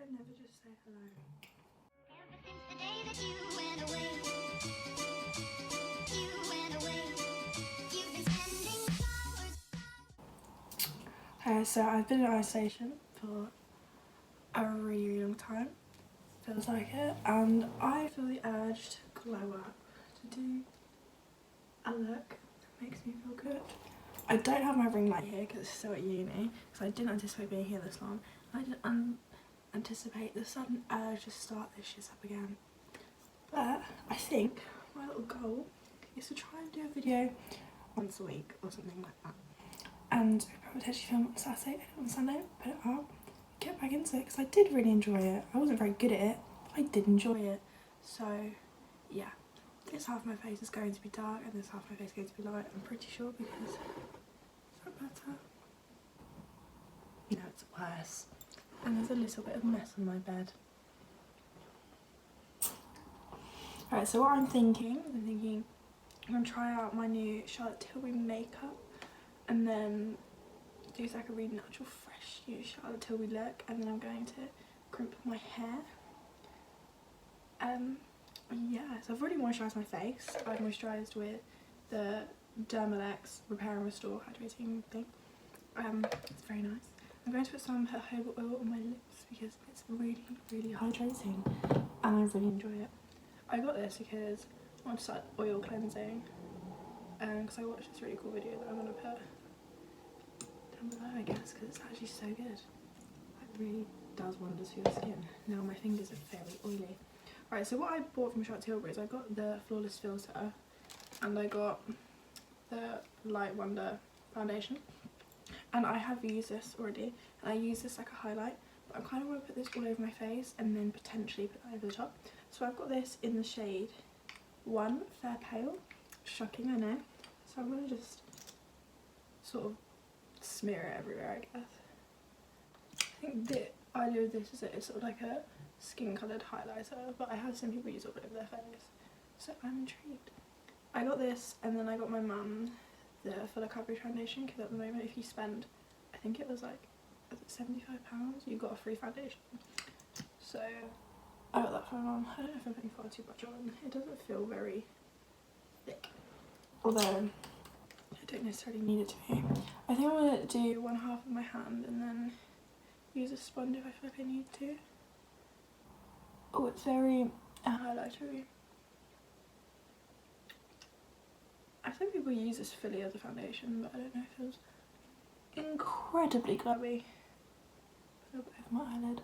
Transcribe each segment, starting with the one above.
I never just say hello? Ever since the day that you went away, you've been sending flowers. So I've been in isolation for a really long time, feels like it, and I feel the urge to glow up, to do a look that makes me feel good. I don't have my ring light here because it's still at uni, because I didn't anticipate being here this long. I didn't anticipate the sudden urge to start this shit up again. But I think my little goal is to try and do a video once a week or something like that. And potentially film on Saturday and on Sunday, put it up, get back into it, because I did really enjoy it. I wasn't very good at it, but I did enjoy it. So yeah, this half of my face is going to be dark and this half of my face is going to be light, I'm pretty sure, because is that better? No, it's worse. And there's a little bit of mess on my bed. Alright, so what I'm thinking I'm going to try out my new Charlotte Tilbury makeup and then do like a really natural, fresh new Charlotte Tilbury look, and then I'm going to crimp my hair. Yeah, so I've already moisturised my face. I've moisturised with the Dermalex Repair and Restore hydrating thing. It's very nice. I'm going to put some jojoba oil on my lips because it's really, really hydrating and I really enjoy it. I got this because I want to start oil cleansing, because I watched this really cool video that I'm going to put down below, I guess, because it's actually so good. It really does wonders for your skin. Now my fingers are very oily. Right, so what I bought from Charlotte Tilbury is I got the Flawless Filter and I got the Light Wonder foundation. And I have used this already, and I use this like a highlight, but I kind of want to put this all over my face and then potentially put that over the top. So I've got this in the shade 1 Fair Pale. Shocking, I know. So I'm going to just sort of smear it everywhere, I guess. I think the idea of this is that it's sort of like a skin coloured highlighter, but I have seen people use it all over their face, so I'm intrigued. I got this, and then I got my mum the fuller coverage foundation, because at the moment if you spend, I think it was like, was it £75, you got a free foundation. So I got that for my mum. I don't know if I'm putting far too much on. It doesn't feel very thick, although I don't necessarily need it to be. I think I'm going to do one half of my hand and then use a sponge if I feel like I need to. Oh, it's very highlightery. I think people use this fully as a foundation, but I don't know if it feels incredibly glowy. A little bit over my eyelid.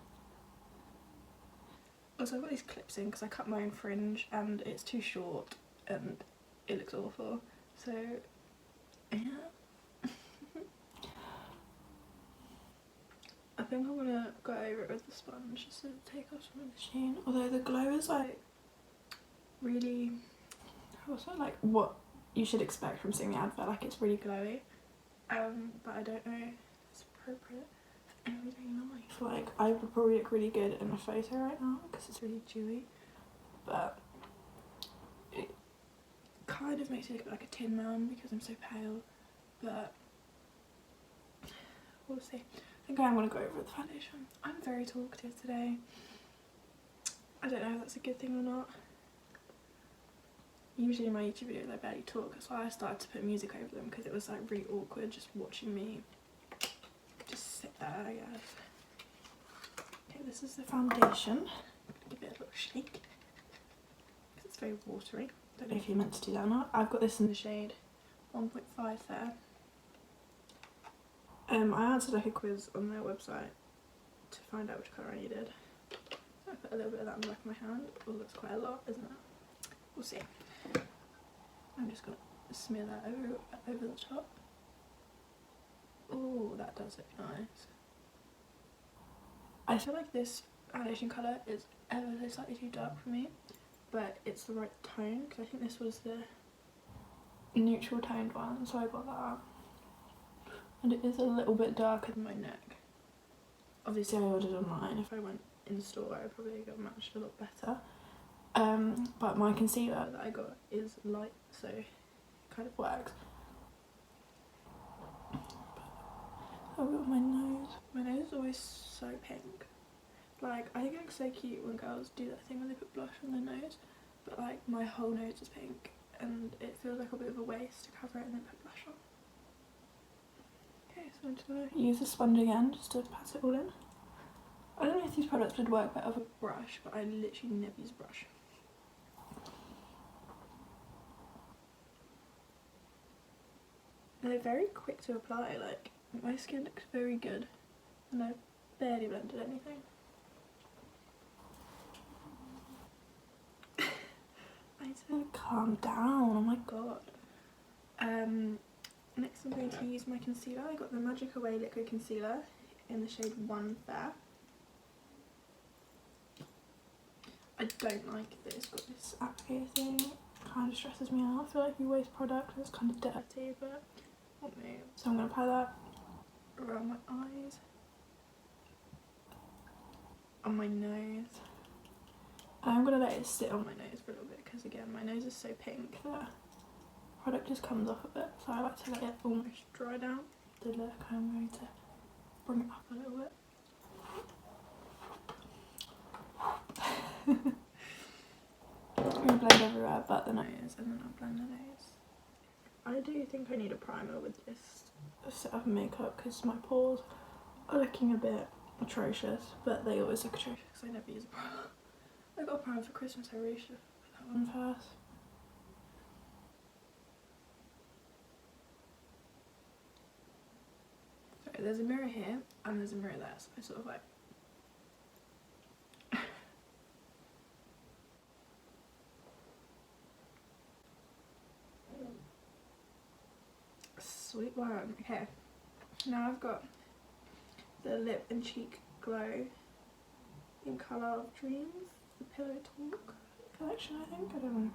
Also, I've got these clips in because I cut my own fringe and it's too short and it looks awful. So, yeah. I think I'm gonna go over it with the sponge just to take off some of the sheen. Although the glow is like really, also like what you should expect from seeing the advert, like it's really glowy, but I don't know if it's appropriate for everyday life. Like I would probably look really good in a photo right now because it's really dewy, but it kind of makes me look like a tin man because I'm so pale, but we'll see. I think I want to go over the foundation. I'm very talkative today. I don't know if that's a good thing or not. Usually in my YouTube videos I barely talk, that's why I started to put music over them, because it was like really awkward just watching me just sit there, I guess. Okay, this is the foundation. Give it a little shake because it's very watery. Don't know if you're meant to do that or not. I've got this in the shade 1.5 there. I answered like a quiz on their website to find out which colour I needed. So I put a little bit of that on the back of my hand. Oh, that's quite a lot, isn't it? We'll see. I'm just going to smear that over the top. Oh, that does look nice. I feel like this foundation colour is ever so slightly too dark for me, but it's the right tone, because I think this was the neutral toned one, so I got that. And it is a little bit darker than my neck. Obviously I ordered online. If I went in store I would probably got matched a lot better. But my concealer that I got is light, so it kind of works. But I've got my nose. My nose is always so pink. Like, I think it looks so cute when girls do that thing when they put blush on their nose, but like my whole nose is pink and it feels like a bit of a waste to cover it and then put blush on. Okay, so I'm just going to use the sponge again just to pat it all in. I don't know if these products would work better with a brush, but I literally never use a brush. And they're very quick to apply, like my skin looks very good and I've barely blended anything. I need to calm down, oh my god. Next I'm going to use my concealer. I got the Magic Away Liquid Concealer in the shade 1 Fair. I don't like that it's got this applicator thing. It kind of stresses me out. I feel like you waste product and it's kind of dirty, but what me. So I'm going to apply that around my eyes, on my nose. I'm going to let it sit on my nose for a little bit because again my nose is so pink that product just comes off a bit, so I like to let it almost dry down. The look, I'm going to bring it up a little bit. I'm going to blend everywhere but the nose, and then I'll blend the nose. I do think I need a primer with this set of makeup because my pores are looking a bit atrocious, but they always look atrocious because I never use a primer. I got a primer for Christmas, I really should have put that one first. So there's a mirror here and there's a mirror there, so I sort of like sweet one. Okay, now I've got the Lip and Cheek Glow in Colour of Dreams, the Pillow Talk collection I think, I don't know.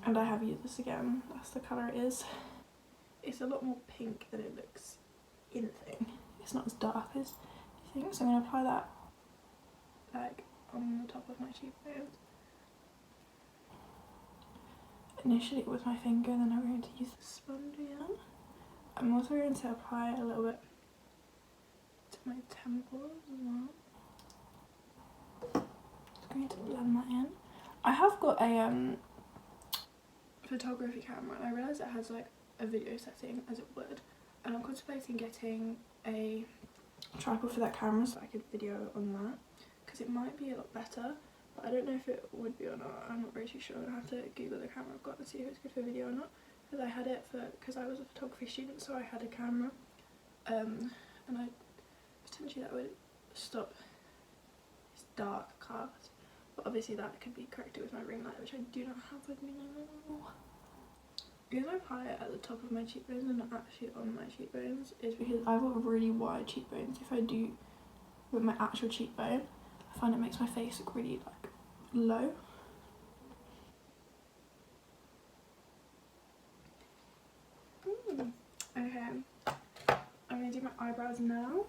And I have used this again, that's the colour it is. It's a lot more pink than it looks in the thing. It's not as dark as you think, so I'm going to apply that like on the top of my cheekbones. Initially with my finger, and then I'm going to use the sponge again. I'm also going to apply a little bit to my temples as well. Just going to blend that in. I have got a photography camera and I realised it has like a video setting as it would, and I'm contemplating getting a tripod for that camera so I could video on that because it might be a lot better, but I don't know if it would be or not. I'm not really too sure. I have to Google the camera I've got and see if it's good for video or not, because I had it for, because I was a photography student, so I had a camera and I potentially that would stop this dark cast, but obviously that could be corrected with my ring light, which I do not have with me now. The reason I apply it at the top of my cheekbones and not actually on my cheekbones is because I've got really wide cheekbones. If I do with my actual cheekbone, I find it makes my face look really like low. Okay, I'm going to do my eyebrows now.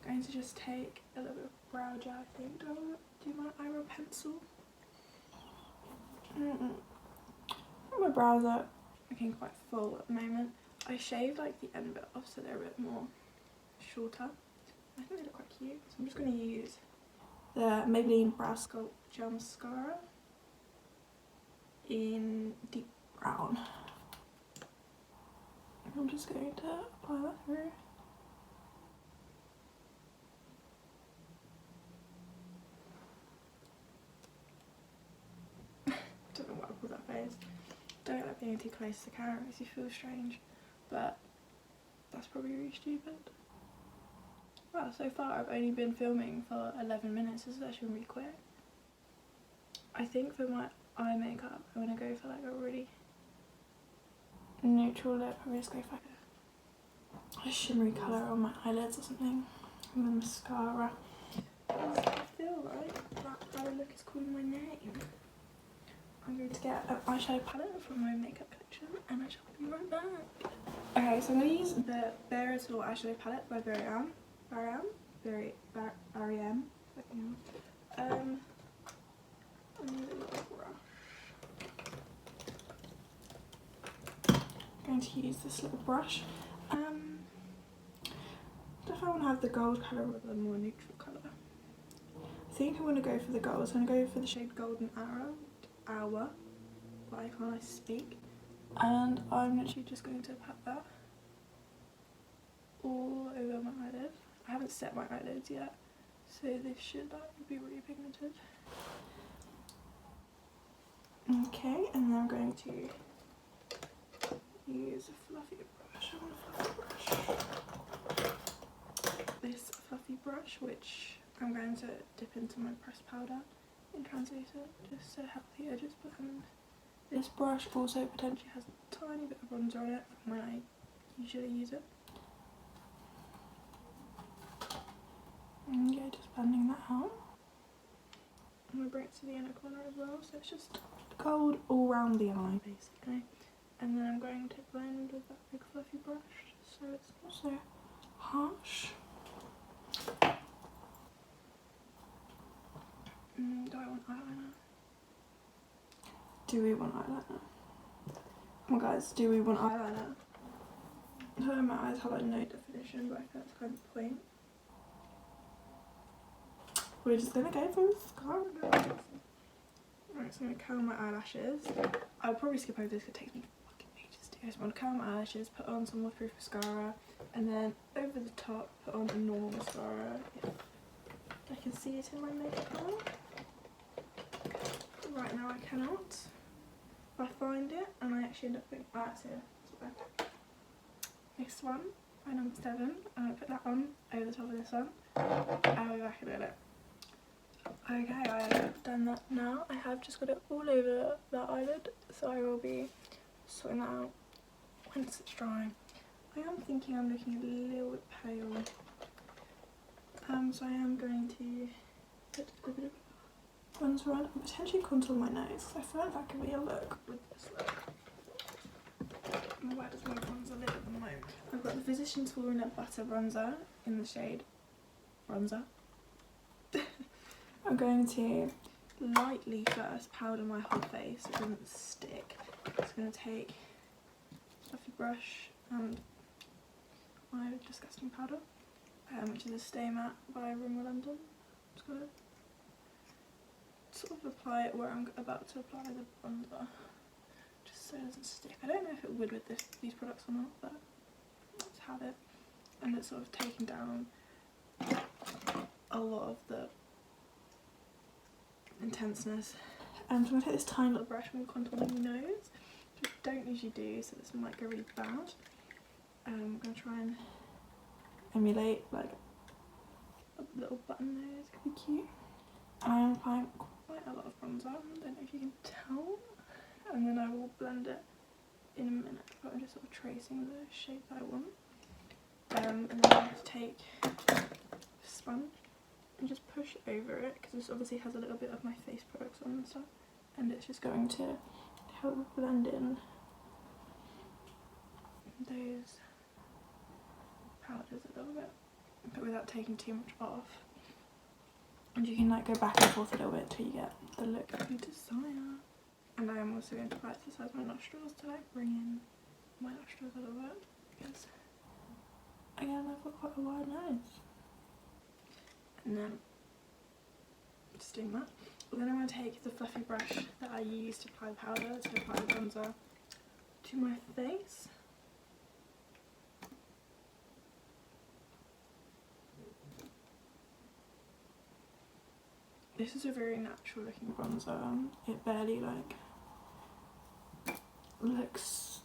I'm going to just take a little bit of brow gel, I think. Do I want to do my eyebrow pencil? My brows are looking quite full at the moment. I shaved like the end bit off so they're a bit more shorter. I think they look quite cute. So I'm just going to use the Maybelline Brow Sculpt Gel Mascara in deep brown. I'm just going to apply that through. Don't know why I pulled that face. Don't like being too close to the camera, it makes you feel strange, but that's probably really stupid. Wow, so far I've only been filming for 11 minutes, this is actually really quick. I think for my eye makeup I want to go for like a really neutral lip. I'm just going for like a shimmery colour on my eyelids or something, and then mascara. I feel like that eye look is calling my name. I'm going to get an eyeshadow palette from my makeup collection and I shall be right back. Okay, so I'm going to use the Bare Little eyeshadow palette by Barry M. I'm going to use this little brush. don't know if I want to have the gold colour or the more neutral colour. I think I want to go for the gold, so I'm going to go for the shade Golden Hour. Why can't I speak? And I'm literally just going to pat that all over my eyelid. I haven't set my eyelids yet, so this should be really pigmented. Okay, and then I'm going to use a fluffy brush. I want a fluffy brush. This fluffy brush, which I'm going to dip into my pressed powder in translucent just to help the edges blend. This brush also potentially has a tiny bit of bronzer on it from when I usually use it. Okay, just blending that out. I'm going to bring it to the inner corner as well, so it's just gold all around the eye basically. And then I'm going to blend with that big fluffy brush so it's not so harsh. Do I want eyeliner? Do we want eyeliner? Oh guys, do we want eyeliner? I know my eyes have like no definition, but I think that's kind of the point. We're just gonna go for mascara. Right, so I'm gonna curl my eyelashes. I'll probably skip over this, it takes me fucking ages to do. I just want to curl my eyelashes, put on some waterproof mascara, and then over the top put on a normal mascara. If I can see it in my makeup bag. Right now I cannot. If I find it and I actually end up putting it's here. This one, by number 7, and I put that on over the top of this one. I'll be back in a minute. Okay, I have done that now. I have just got it all over that eyelid, so I will be sorting that out once it's dry. I am thinking I'm looking a little bit pale, so I am going to put a bit of bronzer on and potentially contour my nose, because I feel like that could be a look with this look. Where does my bronzer live at the moment? I've got the Physicians Walnut Butter Bronzer in the shade Bronzer. I'm going to lightly first powder my whole face so it doesn't stick. I'm just going to take a fluffy brush and my disgusting powder, which is a Stay Matte by Rimmel London. I'm just going to sort of apply it where I'm about to apply the bronzer, just so it doesn't stick. I don't know if it would with these products or not, but let's have it. And it's sort of taking down a lot of the intenseness. So I'm going to take this tiny little brush and contour my nose, which I don't usually do, so this might go really bad. I'm going to try and emulate like a little button nose, could be cute. And I am applying quite a lot of bronzer, I don't know if you can tell, and then I will blend it in a minute, but I'm just sort of tracing the shape that I want. And then I'm going to take a sponge and just push over it, because this obviously has a little bit of my face products on and stuff, and it's just going to help blend in those powders a little bit, but without taking too much off. And you can like go back and forth a little bit till you get the look you desire. And I am also going to exercise my nostrils to like bring in my nostrils a little bit, because again I've got quite a wide nose. And then just doing that. Then I'm going to take the fluffy brush that I used to apply the powder to apply the bronzer to my face. This is a very natural looking bronzer. It barely like looks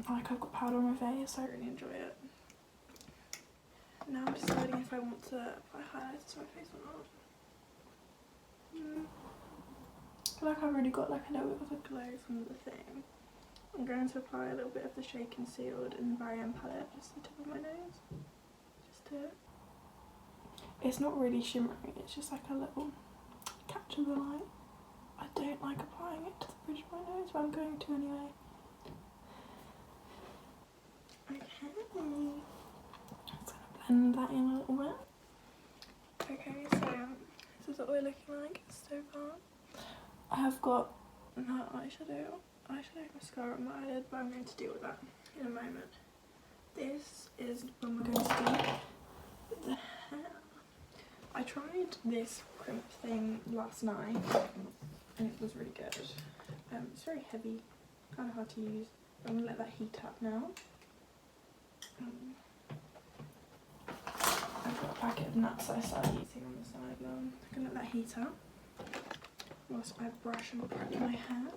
like I've got powder on my face. I really enjoy it. Now I'm deciding if I want to apply highlighter to my face or not. I feel like I've already got like a little bit of a glow from the thing. I'm going to apply a little bit of the Shade Concealed in the Very End palette, just the tip of my nose. Just to... It's not really shimmery, it's just like a little catch of the light. I don't like applying it to the bridge of my nose, but I'm going to anyway. Okay. Blend that in a little bit. Okay, so this is what we're looking like so far. I have got that eyeshadow mascara on my eyelid, but I'm going to deal with that in a moment. This is when we're going to do the hair. I tried this crimp thing last night and it was really good. It's very heavy, kind of hard to use. I'm going to let that heat up now. I've got a packet of nuts that I started using on the side now. I'm going to let that heat up whilst I brush and prep my hair.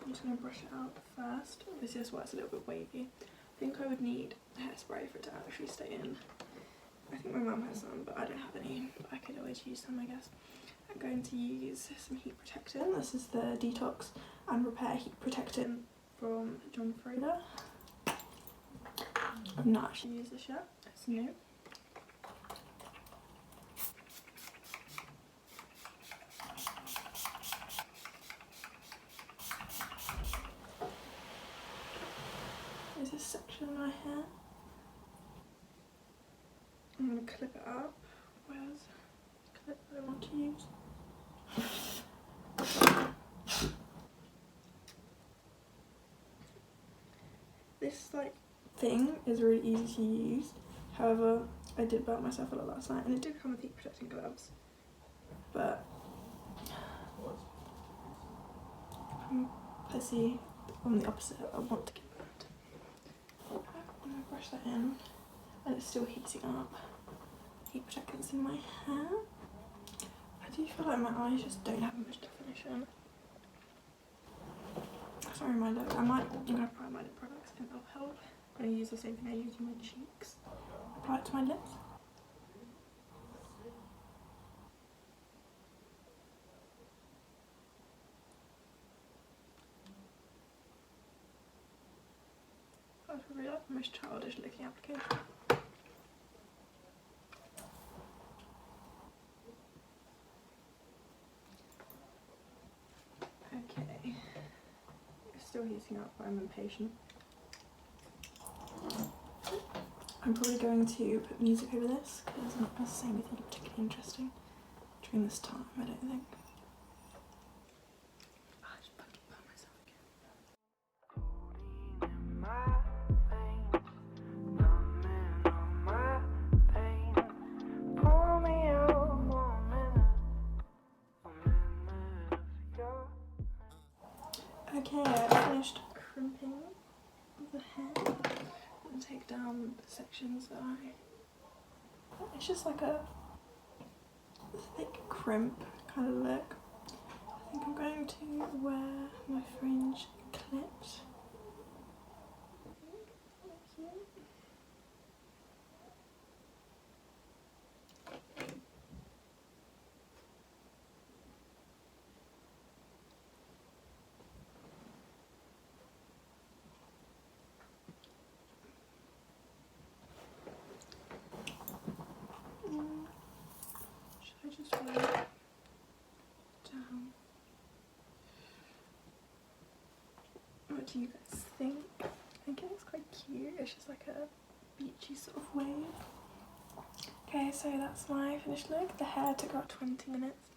I'm just going to brush it out first. Obviously this works a little bit wavy. I think I would need hairspray for it to actually stay in. I think my mum has some, but I don't have any. But I could always use some, I guess. I'm going to use some heat protectant. This is the Detox and Repair Heat Protectant from John Frieda. I've not actually used this yet. It's new. There's this section of my hair. I'm going to clip it up. Where's the clip that I want to use? This thing is really easy to use. However, I did burn myself a lot last night and it did come with heat protecting gloves. But I'm pussy on the opposite. I want to get burned. I'm going to brush that in and it's still heating up. Heat protectants in my hair. I do feel like my eyes just don't have much definition. Sorry, my lip. I'm going to apply my lip products and it'll help. I'm going to use the same thing I use on my cheeks. Apply it to my lips. That's probably like the most childish looking application. Okay. It's still heating up, but I'm impatient. I'm probably going to put music over this because I'm not going to say anything particularly interesting during this time, I don't think. I just fucking burn myself again. Okay, I finished crimping the hair. And take down the sections that it's just like a thick crimp kind of look. I think I'm going to wear my fringe clipped. Should I just wear it down? What do you guys think? I think it looks quite cute. It's just like a beachy sort of wave. Okay, so that's my finished look. The hair took about 20 minutes.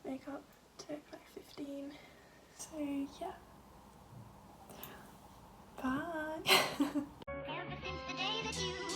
Makeup took like 15. So yeah. Bye. Ever since the day that you